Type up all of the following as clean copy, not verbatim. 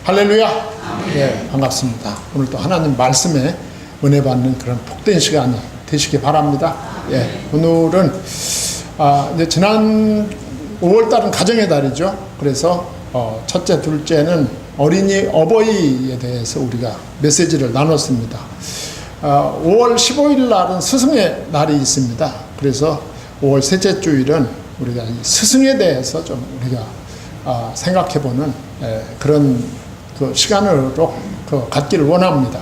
할렐루야. 네, 반갑습니다. 오늘 또 하나님 말씀에 은혜 받는 그런 복된 시간이 되시기 바랍니다. 예, 오늘은 이제 지난 5월달은 가정의 달이죠. 그래서 첫째, 둘째는 어버이에 대해서 우리가 메시지를 나눴습니다. 5월 15일 날은 스승의 날이 있습니다. 그래서 5월 셋째 주일은 우리가 스승에 대해서 좀 우리가 생각해보는 그런 그 시간으로 갖기를 원합니다.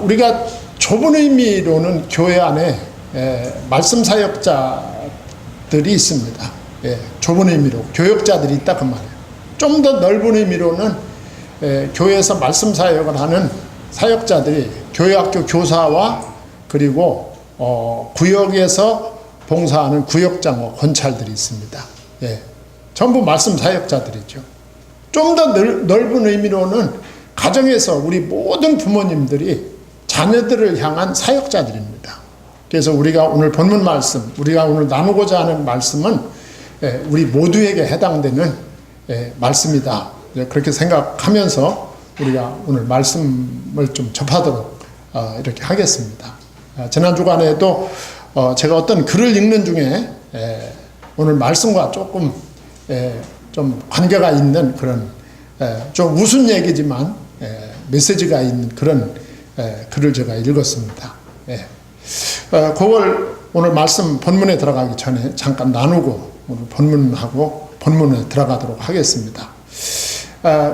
우리가 좁은 의미로는 교회 안에 말씀 사역자들이 있습니다. 좁은 의미로 교역자들이 있다 그 말이에요. 좀 더 넓은 의미로는 교회에서 말씀 사역을 하는 사역자들이 교회학교 교사와 그리고 구역에서 봉사하는 구역장과 권찰들이 있습니다. 전부 말씀 사역자들이죠. 좀 더 넓은 의미로는 가정에서 우리 모든 부모님들이 자녀들을 향한 사역자들입니다. 그래서 우리가 오늘 본문 말씀, 우리가 오늘 나누고자 하는 말씀은 우리 모두에게 해당되는 말씀이다. 그렇게 생각하면서 우리가 오늘 말씀을 좀 접하도록 이렇게 하겠습니다. 지난 주간에도 제가 어떤 글을 읽는 중에 오늘 말씀과 조금 좀 관계가 있는 그런 좀 우스운 얘기지만 메시지가 있는 그런 글을 제가 읽었습니다. 그걸 오늘 말씀 본문에 들어가기 전에 잠깐 나누고 오늘 본문에 들어가도록 하겠습니다.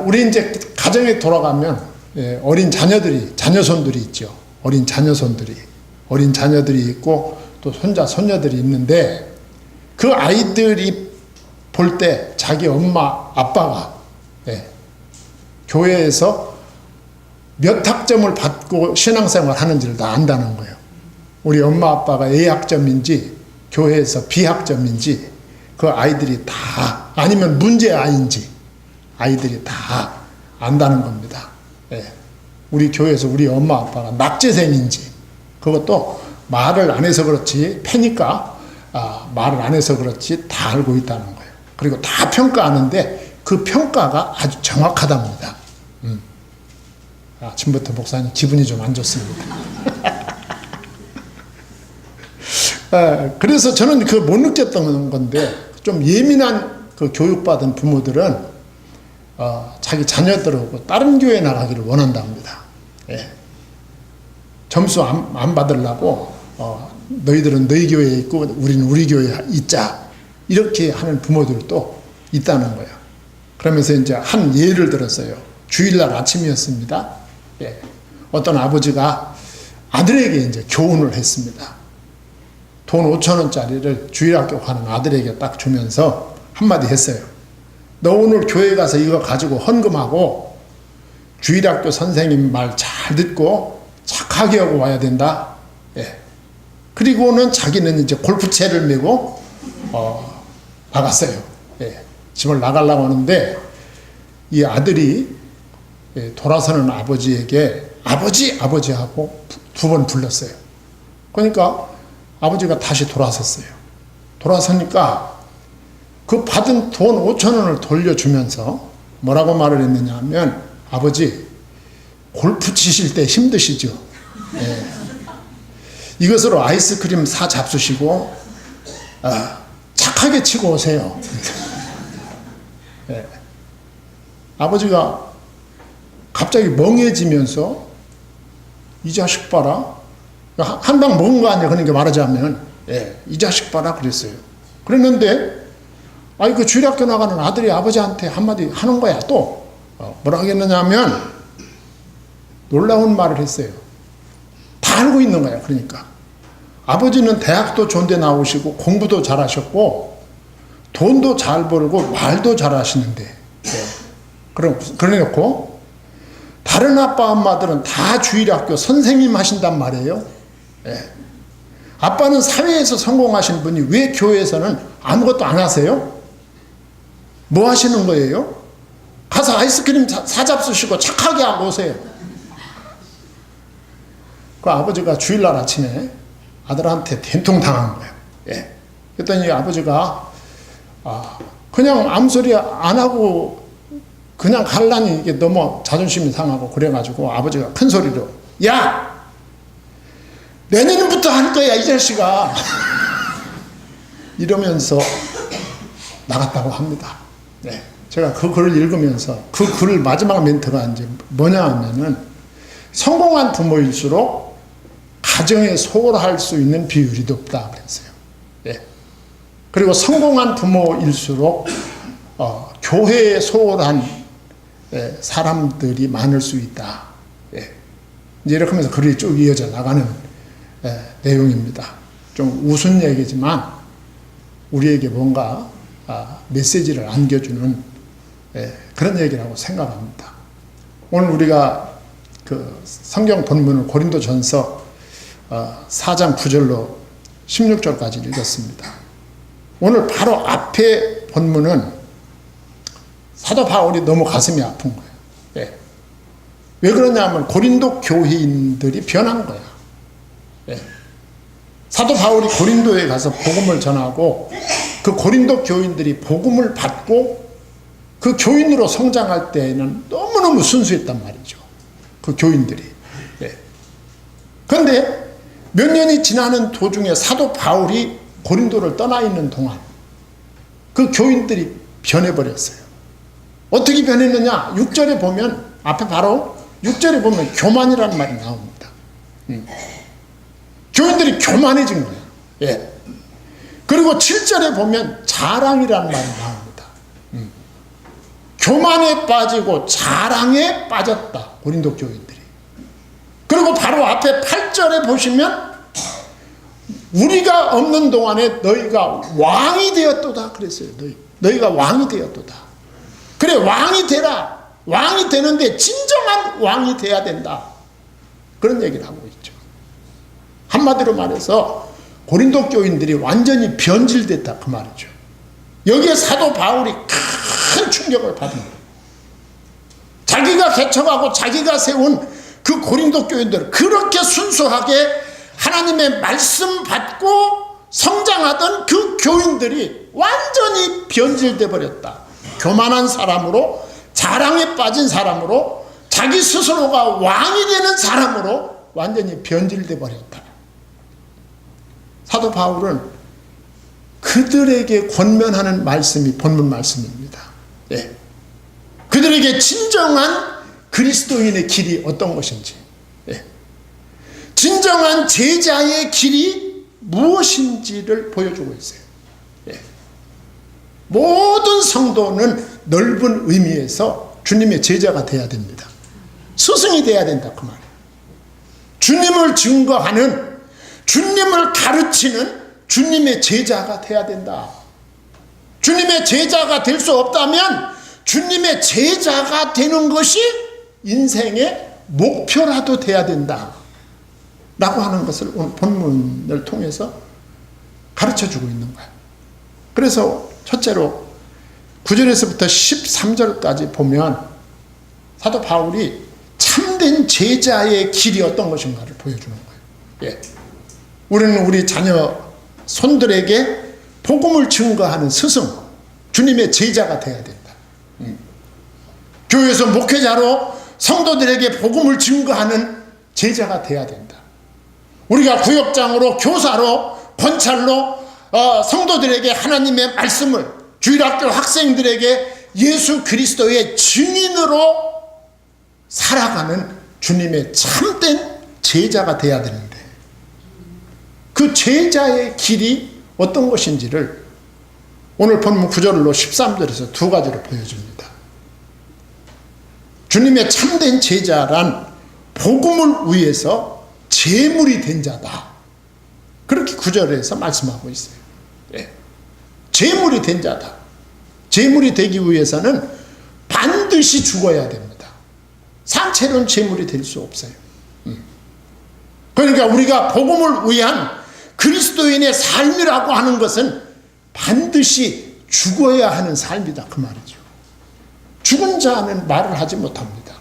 우리 이제 가정에 돌아가면 어린 자녀손들이 있죠. 어린 자녀들이 있고 또 손자, 손녀들이 있는데 그 아이들이 볼 때 자기 엄마, 아빠가 교회에서 몇 학점을 받고 신앙생활 하는지를 다 안다는 거예요. 우리 엄마, 아빠가 A학점인지 교회에서 B학점인지 그 아이들이 다, 아니면 문제 아이인지 아이들이 다 안다는 겁니다. 우리 교회에서 우리 엄마, 아빠가 낙제생인지 그것도 말을 안 해서 그렇지, 패니까 말을 안 해서 그렇지 다 알고 있다는 거예요. 그리고 다 평가하는데 그 평가가 아주 정확하답니다. 아침부터 목사님 기분이 좀 안 좋습니다. 그래서 저는 그걸 못 느꼈던 건데 좀 예민한 그 교육받은 부모들은 자기 자녀들하고 다른 교회 나가기를 원한답니다. 점수 안 받으려고 너희들은 너희 교회에 있고 우리는 우리 교회에 있자 이렇게 하는 부모들도 있다는 거예요. 그러면서 이제 한 예를 들었어요. 주일날 아침이었습니다. 어떤 아버지가 아들에게 이제 교훈을 했습니다. 돈 5,000원짜리를 주일학교 가는 아들에게 딱 주면서 한마디 했어요. 너 오늘 교회 가서 이거 가지고 헌금하고 주일학교 선생님 말 잘 듣고 착하게 하고 와야 된다. 그리고는 자기는 이제 골프채를 메고 나갔어요. 집을 나가려고 하는데 이 아들이 돌아서는 아버지에게 아버지 하고 두 번 불렀어요. 그러니까 아버지가 다시 돌아섰어요. 돌아서니까 그 받은 돈 5,000원을 돌려주면서 뭐라고 말을 했느냐 하면 아버지 골프 치실 때 힘드시죠? 이것으로 아이스크림 사 잡수시고 착하게 치고 오세요. 아버지가 갑자기 멍해지면서 이 자식 봐라. 한 방 먹은 거 아니야. 그러니까 말하자면 이 자식 봐라 그랬어요. 그랬는데 그 주일학교 나가는 아들이 아버지한테 한마디 하는 거야. 또 뭐라 하겠느냐 하면 놀라운 말을 했어요. 다 알고 있는 거야. 그러니까 아버지는 대학도 좋은데 나오시고 공부도 잘하셨고 돈도 잘 벌고 말도 잘하시는데 그래놓고 다른 아빠 엄마들은 다 주일학교 선생님 하신단 말이에요. 아빠는 사회에서 성공하신 분이 왜 교회에서는 아무것도 안 하세요? 뭐 하시는 거예요? 가서 아이스크림 사잡수시고 착하게 하고 오세요. 그 아버지가 주일날 아침에 아들한테 된통 당한 거예요. 그랬더니 아버지가 그냥 아무 소리 안 하고 그냥 갈라니 이게 너무 자존심이 상하고 그래가지고 아버지가 큰 소리로 야! 내년부터 할 거야 이 자식아. 이러면서 나갔다고 합니다. 네. 제가 그 글을 읽으면서 그 글 마지막 멘트가 이제 뭐냐 하면은 성공한 부모일수록 가정에 소홀할 수 있는 비율이 높다 그랬어요. 예. 그리고 성공한 부모일수록 교회에 소홀한 사람들이 많을 수 있다. 예. 이제 이렇게 하면서 글이 쭉 이어져 나가는 내용입니다. 좀 우스운 얘기지만 우리에게 뭔가 메시지를 안겨주는 그런 얘기라고 생각합니다. 오늘 우리가 그 성경 본문을 고린도전서 4장 9절로 16절까지 읽었습니다. 오늘 바로 앞에 본문은 사도 바울이 너무 가슴이 아픈 거예요. 예. 왜 그러냐면 고린도 교회인들이 변한 거야. 예. 사도 바울이 고린도에 가서 복음을 전하고 그 고린도 교인들이 복음을 받고 그 교인으로 성장할 때에는 너무너무 순수했단 말이죠. 그 교인들이. 예. 그런데 몇 년이 지나는 도중에 사도 바울이 고린도를 떠나 있는 동안 그 교인들이 변해버렸어요. 어떻게 변했느냐? 6절에 보면 앞에 바로 6절에 보면 교만이라는 말이 나옵니다. 교인들이 교만해진 거예요. 예. 그리고 7절에 보면 자랑이라는 말이 나옵니다. 교만에 빠지고 자랑에 빠졌다. 고린도 교인들이. 그리고 바로 앞에 8절에 보시면 우리가 없는 동안에 너희가 왕이 되었도다 그랬어요. 너희가 왕이 되었도다. 그래 왕이 되라. 왕이 되는데 진정한 왕이 돼야 된다. 그런 얘기를 하고 있죠. 한마디로 말해서 고린도 교인들이 완전히 변질됐다 그 말이죠. 여기에 사도 바울이 큰 충격을 받은 거예요. 자기가 개척하고 자기가 세운 그 고린도 교인들 그렇게 순수하게 하나님의 말씀 받고 성장하던 그 교인들이 완전히 변질돼 버렸다. 교만한 사람으로 자랑에 빠진 사람으로 자기 스스로가 왕이 되는 사람으로 완전히 변질돼 버렸다. 사도 바울은 그들에게 권면하는 말씀이 본문 말씀입니다. 예. 그들에게 진정한 그리스도인의 길이 어떤 것인지, 예. 진정한 제자의 길이 무엇인지를 보여주고 있어요. 예. 모든 성도는 넓은 의미에서 주님의 제자가 돼야 됩니다. 스승이 돼야 된다 그 말이에요. 주님을 증거하는, 주님을 가르치는 주님의 제자가 돼야 된다. 주님의 제자가 될 수 없다면 주님의 제자가 되는 것이 인생의 목표라도 돼야 된다 라고 하는 것을 오늘 본문을 통해서 가르쳐주고 있는 거예요. 그래서 첫째로 9절에서부터 13절까지 보면 사도 바울이 참된 제자의 길이 어떤 것인가를 보여주는 거예요. 예. 우리는 우리 자녀 손들에게 복음을 증거하는 스승, 주님의 제자가 돼야 된다. 교회에서 목회자로 성도들에게 복음을 증거하는 제자가 돼야 된다. 우리가 구역장으로, 교사로, 권찰로 성도들에게 하나님의 말씀을, 주일학교 학생들에게 예수 그리스도의 증인으로 살아가는 주님의 참된 제자가 돼야 되는데 그 제자의 길이 어떤 것인지를 오늘 본문 9절로 13절에서 두 가지로 보여줍니다. 주님의 참된 제자란 복음을 위해서 제물이 된 자다. 그렇게 9절에서 말씀하고 있어요. 예. 제물이 된 자다. 제물이 되기 위해서는 반드시 죽어야 됩니다. 산채로는 제물이 될 수 없어요. 그러니까 우리가 복음을 위한 그리스도인의 삶이라고 하는 것은 반드시 죽어야 하는 삶이다 그 말이죠. 죽은 자는 말을 하지 못합니다.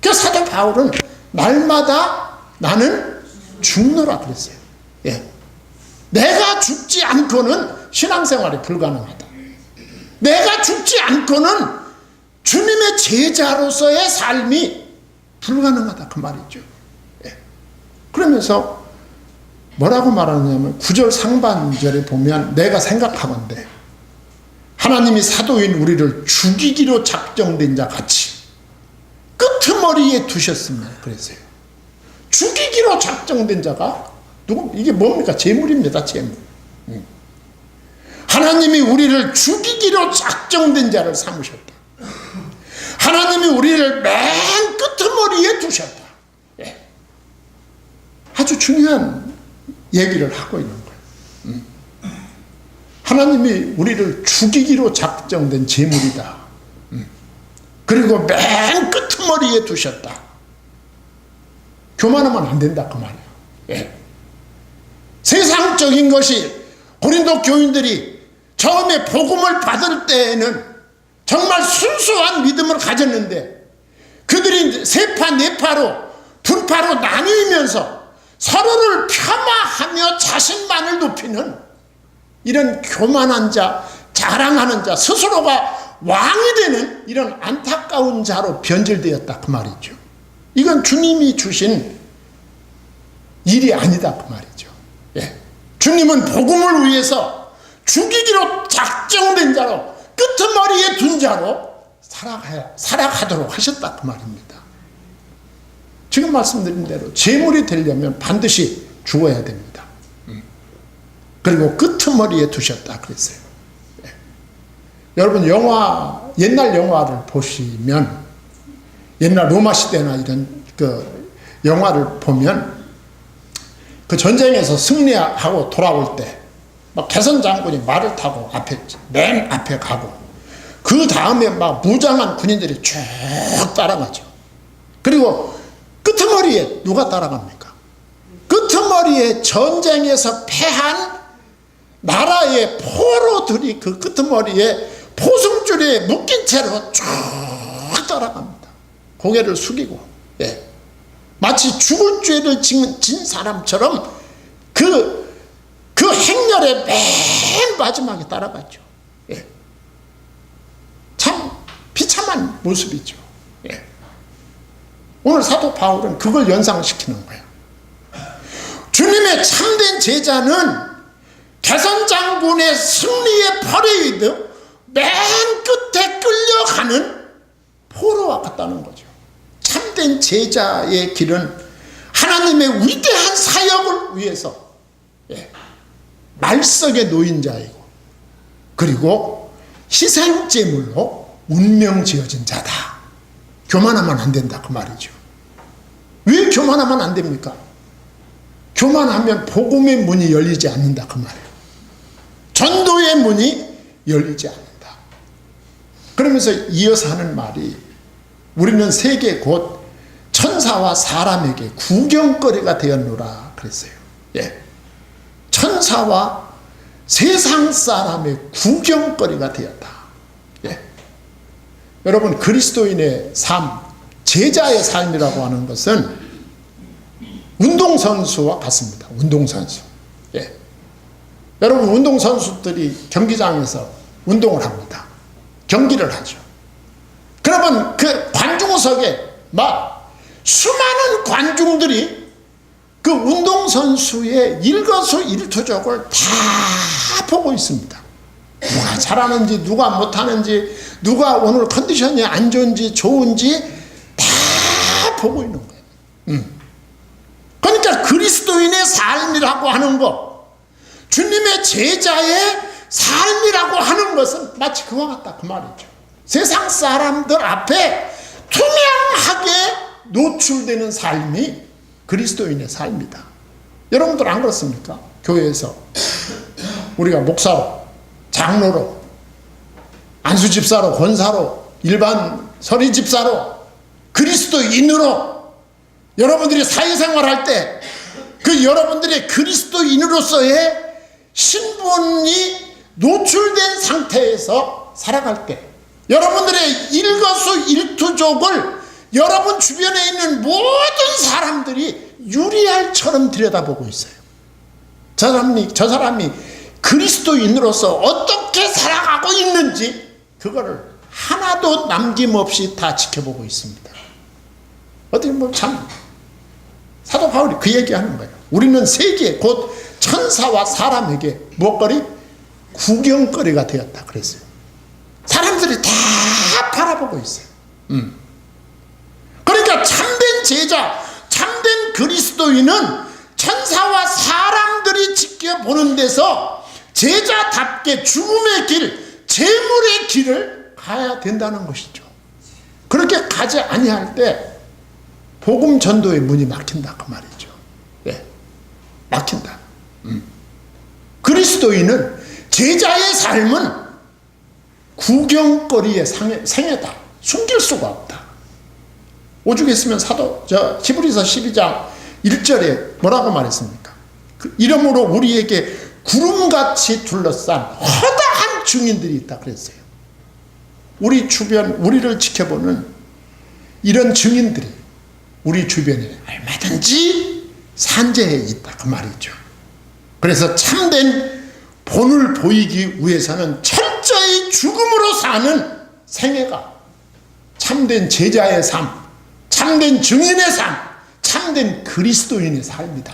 그래서 사도 바울은 날마다 나는 죽노라 그랬어요. 예. 내가 죽지 않고는 신앙생활이 불가능하다. 내가 죽지 않고는 주님의 제자로서의 삶이 불가능하다 그 말이죠. 예. 그러면서 뭐라고 말하냐면 9절 상반절에 보면 내가 생각하건대 하나님이 사도인 우리를 죽이기로 작정된 자 같이 끄트머리에 두셨으면 그랬어요. 죽이기로 작정된 자가 누구? 이게 뭡니까? 재물입니다. 재물. 하나님이 우리를 죽이기로 작정된 자를 삼으셨다. 하나님이 우리를 맨 끄트머리에 두셨다. 예. 아주 중요한 얘기를 하고 있는 거예요. 하나님이 우리를 죽이기로 작정된 재물이다. 그리고 맨 끄트머리에 두셨다. 교만하면 안 된다 그 말이에요. 예. 세상적인 것이 고린도 교인들이 처음에 복음을 받을 때에는 정말 순수한 믿음을 가졌는데 그들이 세 파 네 파로 두 파로 나뉘면서 서로를 폄하하며 자신만을 높이는 이런 교만한 자, 자랑하는 자, 스스로가 왕이 되는 이런 안타까운 자로 변질되었다 그 말이죠. 이건 주님이 주신 일이 아니다 그 말이죠. 예. 주님은 복음을 위해서 죽이기로 작정된 자로 끄트머리에 둔 자로 살아가도록 하셨다 그 말입니다. 지금 말씀드린 대로 재물이 되려면 반드시 죽어야 됩니다. 그리고 끄트머리에 두셨다 그랬어요. 예. 여러분 옛날 영화를 보시면 옛날 로마 시대나 이런 그 영화를 보면 그 전쟁에서 승리하고 돌아올 때 막 개선 장군이 말을 타고 맨 앞에 가고 그 다음에 막 무장한 군인들이 쭉 따라가죠. 그리고 끄트머리에 누가 따라갑니까? 끄트머리에 전쟁에서 패한 나라의 포로들이 그 끄트머리에 포승줄에 묶인 채로 쭉 따라갑니다. 고개를 숙이고, 예. 마치 죽을 죄를 진 사람처럼 그 행렬의 맨 마지막에 따라갔죠. 예. 참 비참한 모습이죠. 예. 오늘 사도 바울은 그걸 연상시키는 거예요. 주님의 참된 제자는 개선 장군의 승리의 퍼레이드 맨 끝에 끌려가는 포로와 같다는 거죠. 참된 제자의 길은 하나님의 위대한 사역을 위해서, 예, 말석에 놓인 자이고 그리고 희생제물로 운명 지어진 자다. 교만하면 안 된다 그 말이죠. 왜 교만하면 안 됩니까? 교만하면 복음의 문이 열리지 않는다 그 말이에요. 전도의 문이 열리지 않는다. 그러면서 이어서 하는 말이 우리는 세계 곧 천사와 사람에게 구경거리가 되었노라 그랬어요. 예. 천사와 세상 사람의 구경거리가 되었다. 예. 여러분 그리스도인의 삶, 제자의 삶이라고 하는 것은 운동선수와 같습니다. 운동선수. 예. 여러분 운동선수들이 경기장에서 운동을 합니다. 경기를 하죠. 그러면 그 관중석에 막 수많은 관중들이 그 운동선수의 일거수일투족을 다 보고 있습니다. 누가 잘하는지 누가 못하는지 누가 오늘 컨디션이 안 좋은지 좋은지 다 보고 있는 거예요. 그러니까 그리스도인의 삶이라고 하는 것, 주님의 제자의 삶이라고 하는 것은 마치 그와 같다 그 말이죠. 세상 사람들 앞에 투명하게 노출되는 삶이 그리스도인의 삶이다. 여러분들 안 그렇습니까? 교회에서 우리가 목사로, 장로로, 안수집사로, 권사로, 일반 서리집사로, 그리스도인으로 여러분들이 사회생활할 때 그 여러분들의 그리스도인으로서의 신분이 노출된 상태에서 살아갈 때 여러분들의 일거수일투족을 여러분 주변에 있는 모든 사람들이 유리알처럼 들여다보고 있어요. 저 사람이 그리스도인으로서 어떻게 살아가고 있는지 그거를 하나도 남김없이 다 지켜보고 있습니다. 어떻게 보면 참 사도 바울이 그 얘기하는 거예요. 우리는 세계 곧 천사와 사람에게 무엇거리? 구경거리가 되었다 그랬어요. 사람들이 다 바라보고 있어요. 그러니까 참된 제자, 참된 그리스도인은 천사와 사람들이 지켜보는 데서 제자답게 죽음의 길, 재물의 길을 가야 된다는 것이죠. 그렇게 가지 아니할 때 복음 전도의 문이 막힌다 그 말이죠. 예, 막힌다. 그리스도인은 제자의 삶은 구경거리의 생애다. 숨길 수가 없다. 오죽했으면 히브리서 12장 1절에 뭐라고 말했습니까? 이러므로 우리에게 구름같이 둘러싼 허다한 증인들이 있다 그랬어요. 우리 주변, 우리를 지켜보는 이런 증인들이 우리 주변에 얼마든지 산재해 있다 그 말이죠. 그래서 참된 본을 보이기 위해서는 철저히 죽음으로 사는 생애가 참된 제자의 삶, 참된 증인의 삶, 참된 그리스도인의 삶이다.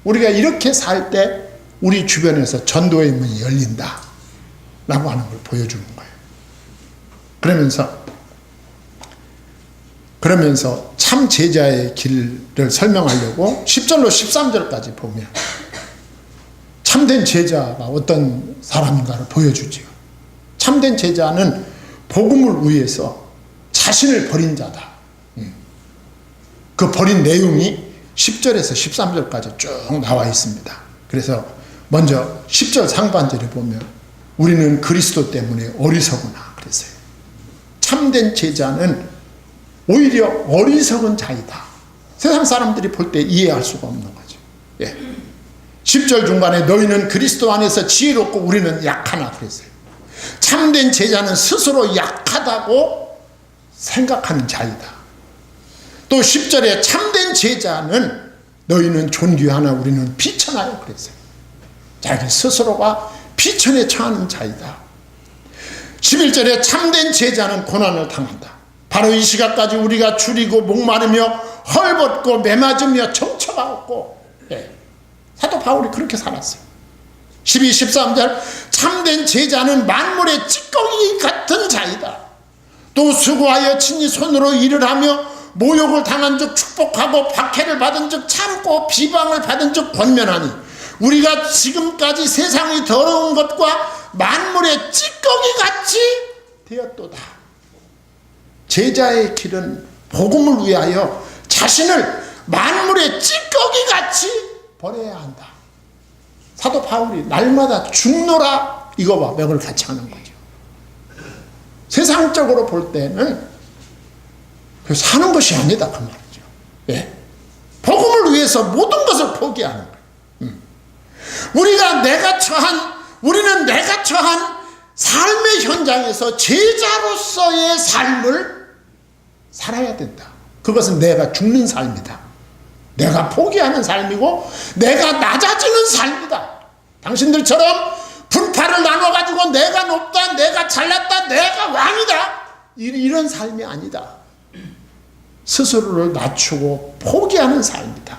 우리가 이렇게 살 때 우리 주변에서 전도의 문이 열린다 라고 하는 걸 보여주는 거예요. 그러면서 참 제자의 길을 설명하려고 10절로 13절까지 보면 참된 제자가 어떤 사람인가를 보여주지요. 참된 제자는 복음을 위해서 자신을 버린 자다. 그 버린 내용이 10절에서 13절까지 쭉 나와 있습니다. 그래서 먼저 10절 상반절에 보면 우리는 그리스도 때문에 어리석으나 그랬어요. 참된 제자는 오히려 어리석은 자이다. 세상 사람들이 볼 때 이해할 수가 없는 거죠. 예. 10절 중간에 너희는 그리스도 안에서 지혜롭고 우리는 약하나 그랬어요. 참된 제자는 스스로 약하다고 생각하는 자이다. 또 10절에 참된 제자는 너희는 존귀하나 우리는 비천하여 그랬어요. 자기 스스로가 비천에 처하는 자이다. 11절에 참된 제자는 고난을 당한다. 바로 이 시각까지 우리가 줄이고 목마르며 헐벗고 매맞으며 정처가 없고, 예. 사도 바울이 그렇게 살았어요. 12, 13절 참된 제자는 만물의 찌꺼기 같은 자이다. 또 수고하여 친히 손으로 일을 하며 모욕을 당한 즉 축복하고 박해를 받은 즉 참고 비방을 받은 즉 권면하니 우리가 지금까지 세상이 더러운 것과 만물의 찌꺼기같이 되었도다. 제자의 길은 복음을 위하여 자신을 만물의 찌꺼기같이 버려야 한다. 사도 바울이 날마다 죽노라 이거와 맥을 같이 하는 거죠. 세상적으로 볼 때는 사는 것이 아니다 그 말이죠. 예. 복음을 위해서 모든 것을 포기하는 거예요. 우리는 내가 처한 삶의 현장에서 제자로서의 삶을 살아야 된다. 그것은 내가 죽는 삶이다. 내가 포기하는 삶이고 내가 낮아지는 삶이다. 당신들처럼 분파를 나눠가지고 내가 높다, 내가 잘났다, 내가 왕이다 이런 삶이 아니다. 스스로를 낮추고 포기하는 삶이다.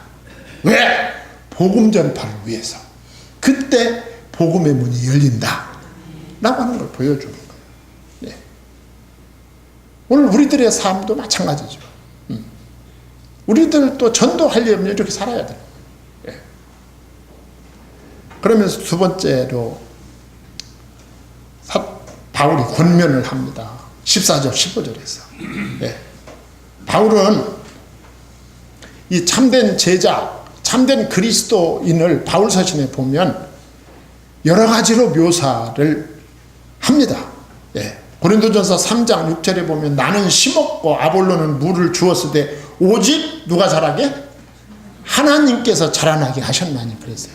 왜? 복음 전파를 위해서. 그때 복음의 문이 열린다 라고 하는 걸 보여주는 거예요. 네. 오늘 우리들의 삶도 마찬가지죠. 우리들도 전도하려면 이렇게 살아야 돼요. 네. 그러면서 두 번째로 바울이 권면을 합니다. 14절 15절에서 네. 바울은 이 참된 제자, 참된 그리스도인을 바울 서신에 보면 여러 가지로 묘사를 합니다. 예. 고린도전서 3장 6절에 보면 나는 심었고 아볼로는 물을 주었으되 오직 누가 자라게? 하나님께서 자라나게 하셨나니 그랬어요.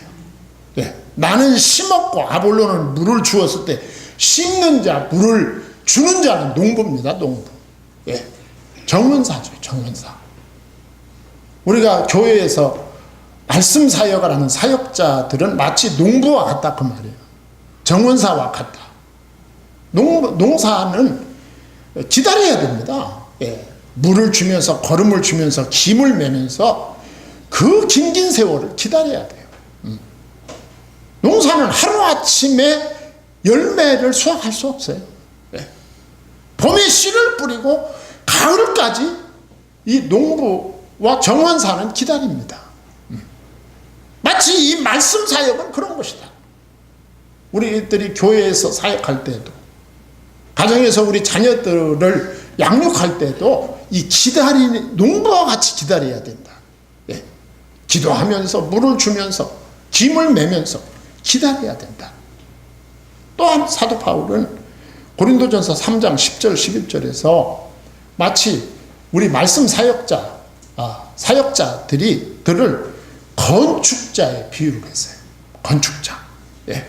예. 나는 심었고 아볼로는 물을 주었을 때 심는 자, 물을 주는 자는 농부입니다. 농부. 예. 정원사죠. 정원사. 우리가 교회에서 말씀 사역을 하는 사역자들은 마치 농부와 같다 그 말이에요. 정원사와 같다. 농사는 기다려야 됩니다. 예. 물을 주면서 걸음을 주면서 김을 매면서 그 긴긴 세월을 기다려야 돼요. 농사는 하루아침에 열매를 수확할 수 없어요. 예. 봄에 씨를 뿌리고 가을까지 이 농부와 정원사는 기다립니다. 마치 이 말씀 사역은 그런 것이다. 우리들이 교회에서 사역할 때도, 가정에서 우리 자녀들을 양육할 때도 이 기다리는, 농부와 같이 기다려야 된다. 예. 기도하면서 물을 주면서 김을 매면서 기다려야 된다. 또한 사도 바울은 고린도전서 3장 10절 11절에서 마치 우리 말씀 사역자들을 건축자에 비유를 했어요. 건축자. 예.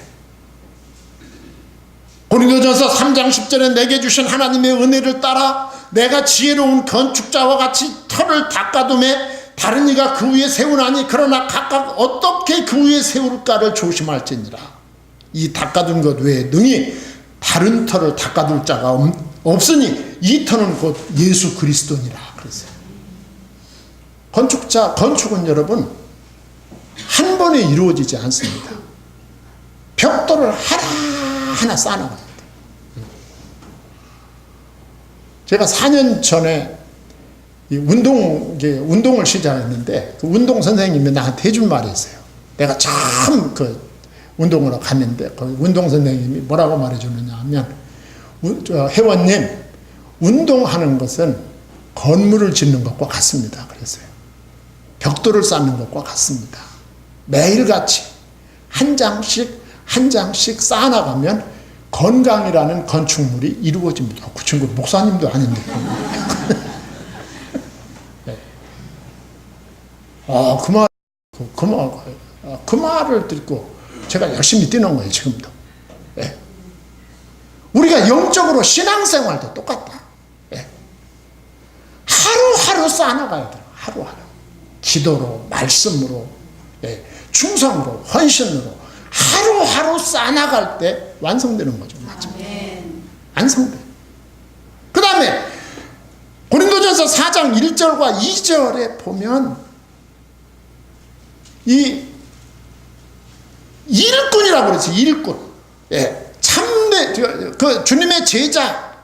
고린도전서 3장 10절에 내게 주신 하나님의 은혜를 따라 내가 지혜로운 건축자와 같이 터를 닦아둠에 다른 이가 그 위에 세우나니 그러나 각각 어떻게 그 위에 세울까를 조심할지니라. 이 닦아둔 것 외에 능히 다른 터를 닦아둘 자가 없으니 이 터는 곧 예수 그리스도니라 그랬어요. 건축은 여러분 한 번에 이루어지지 않습니다. 벽돌을 하나하나 쌓아나갑니다. 제가 4년 전에 운동을 시작했는데 그 운동 선생님이 나한테 해준 말이 있어요. 내가 처음 그 운동으로 갔는데 그 운동 선생님이 뭐라고 말해주느냐 하면, 회원님, 운동하는 것은 건물을 짓는 것과 같습니다. 그랬어요. 벽돌을 쌓는 것과 같습니다. 매일같이 한 장씩 쌓아나가면 건강이라는 건축물이 이루어집니다. 그 친구 목사님도 아닌데. 네. 그 말을 듣고 제가 열심히 뛰는 거예요, 지금도. 네. 우리가 영적으로 신앙생활도 똑같다. 네. 하루하루 쌓아나가야 돼요. 하루하루. 기도로, 말씀으로, 네. 충성으로, 헌신으로 하루하루 쌓아나갈 때 완성되는 거죠. 마지막에. 완성돼. 그 다음에 고린도전서 4장 1절과 2절에 보면 이 일꾼이라고 그랬어요. 일꾼. 예. 참내, 그 주님의 제자,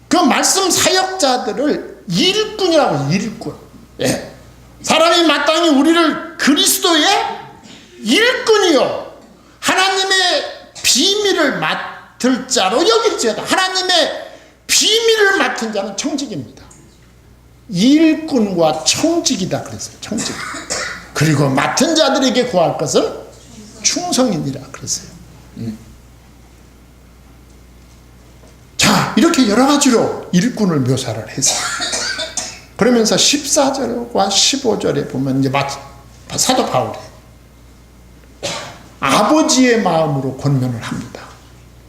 그 말씀 사역자들을 일꾼이라고 해요. 일꾼. 예. 사람이 마땅히 우리를 그리스도의 일꾼이요 하나님의 비밀을 맡을 자로 여길지어다. 하나님의 비밀을 맡은 자는 청직입니다. 일꾼과 청직이다 그랬어요. 청직. 그리고 맡은 자들에게 구할 것은 충성이니라 그랬어요. 자, 이렇게 여러 가지로 일꾼을 묘사를 했어요. 그러면서 14절과 15절에 보면 이제 사도 바울이 아버지의 마음으로 권면을 합니다.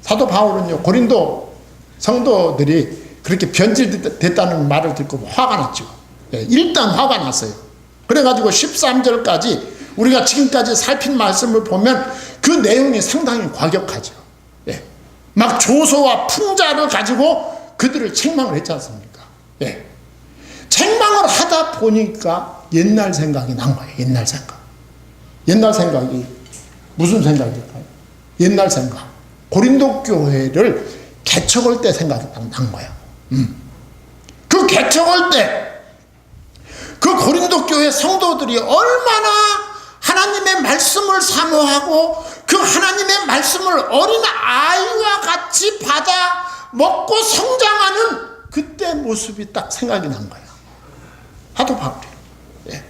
사도 바울은요, 고린도 성도들이 그렇게 변질됐다는 말을 듣고 화가 났죠. 예, 일단 화가 났어요. 그래가지고 13절까지 우리가 지금까지 살핀 말씀을 보면 그 내용이 상당히 과격하죠. 예, 막 조소와 풍자를 가지고 그들을 책망을 했지 않습니까? 예, 책망을 하다 보니까 옛날 생각이 난 거예요. 옛날 생각. 옛날 생각이 무슨 생각일까요? 옛날 생각. 고린도 교회를 개척할 때 생각이 난 거야. 그 개척할 때 그 고린도 교회 성도들이 얼마나 하나님의 말씀을 사모하고 그 하나님의 말씀을 어린 아이와 같이 받아 먹고 성장하는 그때 모습이 딱 생각이 난 거야. 사도 바울이. 예.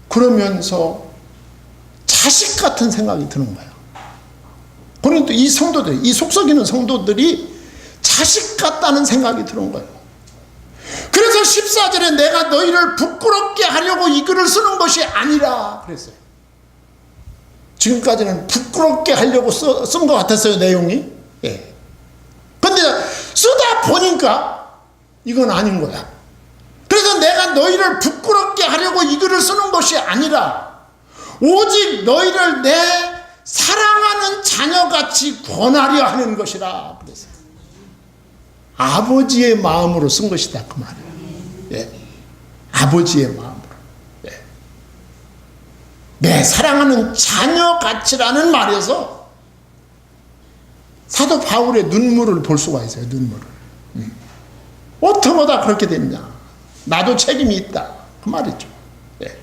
그러면서 자식 같은 생각이 드는 거야. 고린도 이 성도들, 이 속썩이는 성도들이 자식 같다는 생각이 드는 거예요. 그래서 14절에 내가 너희를 부끄럽게 하려고 이 글을 쓰는 것이 아니라 그랬어요. 지금까지는 부끄럽게 하려고 쓴 것 같았어요, 내용이. 예. 근데 쓰다 보니까 이건 아닌 거야. 그래서 내가 너희를 부끄럽게 하려고 이 글을 쓰는 것이 아니라 오직 너희를 내 사랑하는 자녀같이 권하려 하는 것이라 그랬어요. 아버지의 마음으로 쓴 것이다 그 말이에요. 예. 아버지의 마음으로. 예. 내 사랑하는 자녀같이라는 말에서 사도 바울의 눈물을 볼 수가 있어요. 눈물을. 어떻게 그렇게 됐냐. 나도 책임이 있다 그 말이죠. 예.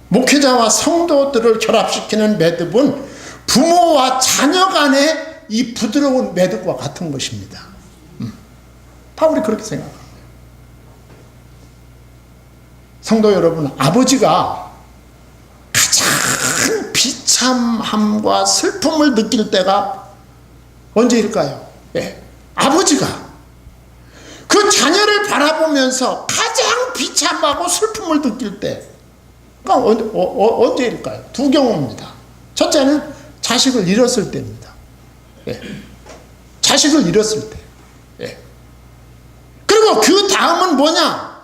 목회자와 성도들을 결합시키는 매듭은 부모와 자녀 간의 이 부드러운 매듭과 같은 것입니다. 바울이 그렇게 생각합니다. 성도 여러분, 아버지가 가장 비참함과 슬픔을 느낄 때가 언제일까요? 예. 아버지가 그 자녀를 바라보면서 가장 비참하고 슬픔을 느낄 때가 언제일까요? 두 경우입니다. 첫째는 자식을 잃었을 때입니다. 예. 자식을 잃었을 때. 예. 그리고 그 다음은 뭐냐?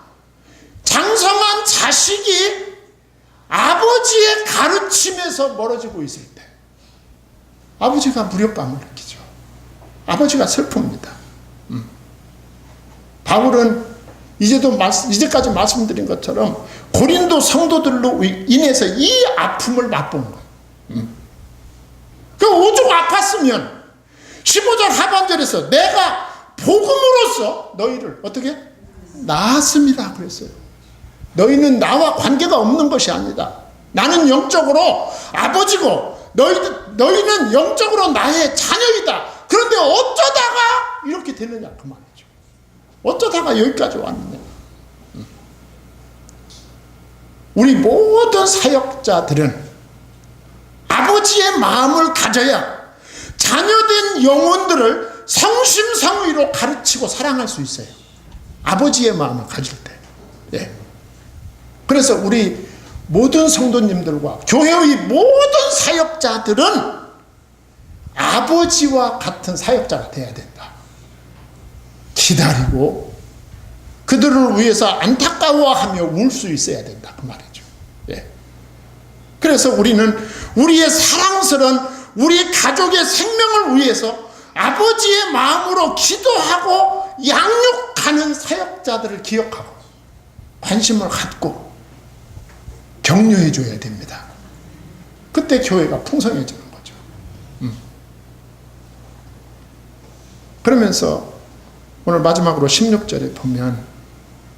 장성한 자식이 아버지의 가르침에서 멀어지고 있을 때. 아버지가 무력감을 느끼죠. 아버지가 슬픕니다. 바울은 이제까지 말씀드린 것처럼 고린도 성도들로 인해서 이 아픔을 맛본 거예요. 그 오죽 아팠으면 15절 하반절에서 내가 복음으로써 너희를 어떻게? 낳았습니다 그랬어요. 너희는 나와 관계가 없는 것이 아니다. 나는 영적으로 아버지고 너희는 영적으로 나의 자녀이다. 그런데 어쩌다가 이렇게 되느냐 그 말이죠. 어쩌다가 여기까지 왔느냐. 우리 모든 사역자들은 아버지의 마음을 가져야 자녀된 영혼들을 성심성의로 가르치고 사랑할 수 있어요. 아버지의 마음을 가질 때. 예. 그래서 우리 모든 성도님들과 교회의 모든 사역자들은 아버지와 같은 사역자가 되어야 된다. 기다리고 그들을 위해서 안타까워하며 울 수 있어야 된다 그 말이죠. 예. 그래서 우리는 우리의 사랑스러운 우리 가족의 생명을 위해서 아버지의 마음으로 기도하고 양육하는 사역자들을 기억하고 관심을 갖고 격려해 줘야 됩니다. 그때 교회가 풍성해지는 거죠. 그러면서 오늘 마지막으로 16절에 보면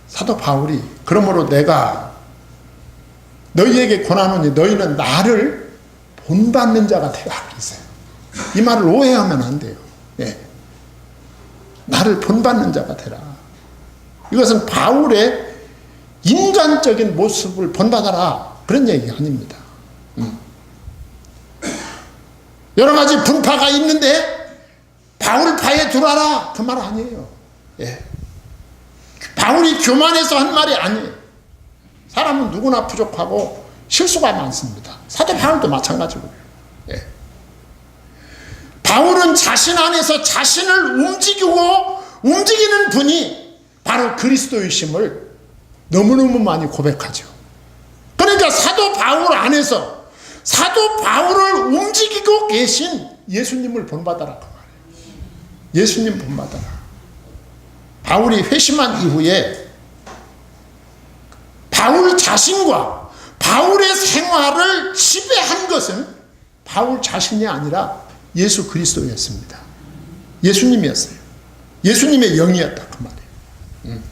사도 바울이 그러므로 내가 너희에게 권하노니 너희는 나를 본받는 자가 되라 그랬어요. 이 말을 오해하면 안 돼요. 예. 나를 본받는 자가 되라. 이것은 바울의 인간적인 모습을 본받아라 그런 얘기가 아닙니다. 여러 가지 분파가 있는데 바울파에 들어와라 그 말 아니에요. 예. 바울이 교만해서 한 말이 아니에요. 사람은 누구나 부족하고 실수가 많습니다. 사도 바울도 마찬가지고요. 예. 바울은 자신 안에서 자신을 움직이는 분이 바로 그리스도이심을 너무너무 많이 고백하죠. 그러니까 사도 바울 안에서 사도 바울을 움직이고 계신 예수님을 본받아라 그 말이에요. 예수님 본받아라. 바울이 회심한 이후에 바울 자신과 바울의 생활을 지배한 것은 바울 자신이 아니라 예수 그리스도였습니다. 예수님이었어요. 예수님의 영이었다 그 말이에요.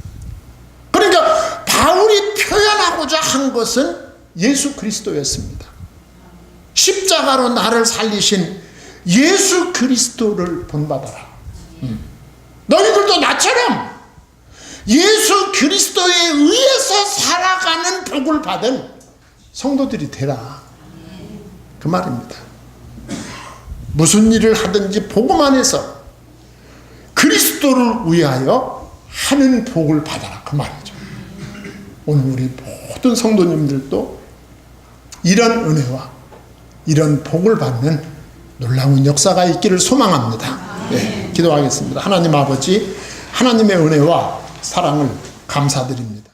그러니까 바울이 표현하고자 한 것은 예수 그리스도였습니다. 십자가로 나를 살리신 예수 그리스도를 본받아라. 너희들도 나처럼 예수 그리스도에 의해서 살아가는 복을 받은 성도들이 되라 그 말입니다. 무슨 일을 하든지 복음 안에서 그리스도를 위하여 하는 복을 받아라 그 말이죠. 오늘 우리 모든 성도님들도 이런 은혜와 이런 복을 받는 놀라운 역사가 있기를 소망합니다. 네, 기도하겠습니다. 하나님 아버지, 하나님의 은혜와 사랑을 감사드립니다.